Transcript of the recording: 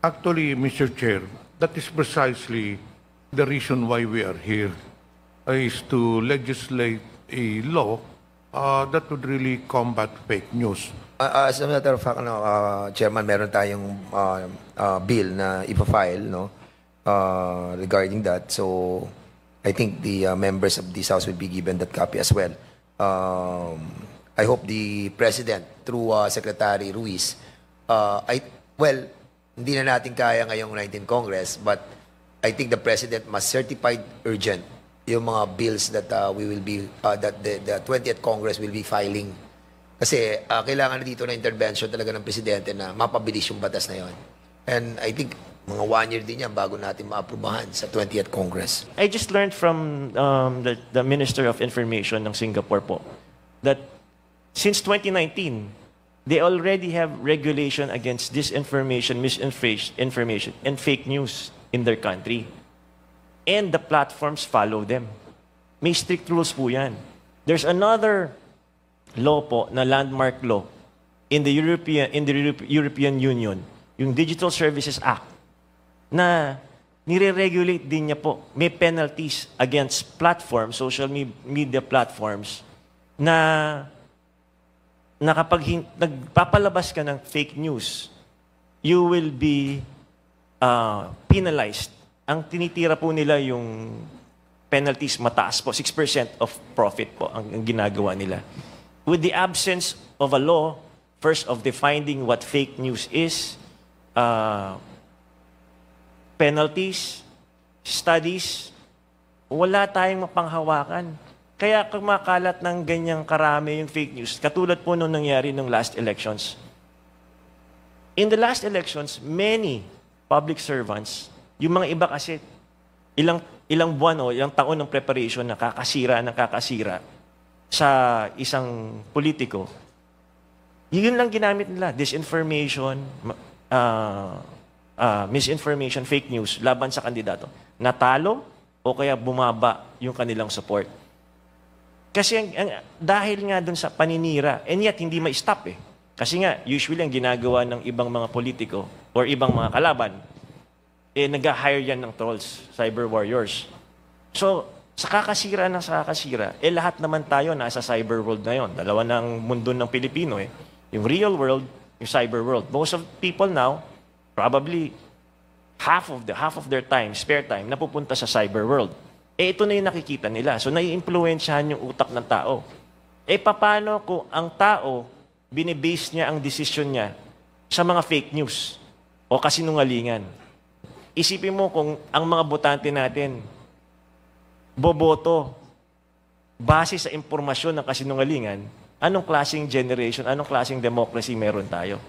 Actually, Mr. Chair, that is precisely the reason why we are here, is to legislate a law that would really combat fake news. As a matter of fact, Chairman, meron tayong bill na ipa-file, no, regarding that. So, I think the members of this House will be given that copy as well. I hope the President, through Secretary Ruiz, well, hindi na natin kaya ngayong 19th Congress, but I think the President must certify urgent yung mga bills that we will be, that the 20th Congress will be filing. Kasi kailangan na dito na intervention talaga ng Presidente na mapabilis yung batas na yon. And I think mga 1 year din yan bago natin maaprubahan sa 20th Congress. I just learned from the Minister of Information ng Singapore po that since 2019, they already have regulation against disinformation, misinformation, and fake news in their country. And the platforms follow them. May strict rules po yan. There's another law po na landmark law in the European Union, yung Digital Services Act, na nire-regulate din niya po. May penalties against platforms, social media platforms, na kapag nagpapalabas ka ng fake news, you will be penalized. Ang tinitira po nila yung penalties mataas po, 6% of profit po ang ginagawa nila. With the absence of a law, first of defining what fake news is, penalties, studies, wala tayong mapanghawakan. Kaya kumakalat ng ganyang karami yung fake news, katulad po nung nangyari nung last elections. In the last elections, many public servants, yung mga iba kasi, ilang buwan o ilang taon ng preparation na kakasira sa isang politiko, yun lang ginamit nila, disinformation, misinformation, fake news, laban sa kandidato. Natalo o kaya bumaba yung kanilang support. Kasi dahil nga dun sa paninira, and yet hindi ma-stop eh. Kasi nga, usually ang ginagawa ng ibang mga politiko or ibang mga kalaban, nag-hire yan ng trolls, cyber warriors. So, sa kakasira, lahat naman tayo nasa cyber world na yon. Dalawa ng mundo ng Pilipino eh. Yung real world, yung cyber world. Most of people now, probably half of their time, spare time, napupunta sa cyber world. Ito na yung nakikita nila. So, nai-influensyahan yung utak ng tao. Paano kung ang tao, binibase niya ang decision niya sa mga fake news o kasinungalingan? Isipin mo kung ang mga botante natin, boboto base sa impormasyon ng kasinungalingan, anong klaseng generation, anong klaseng democracy meron tayo?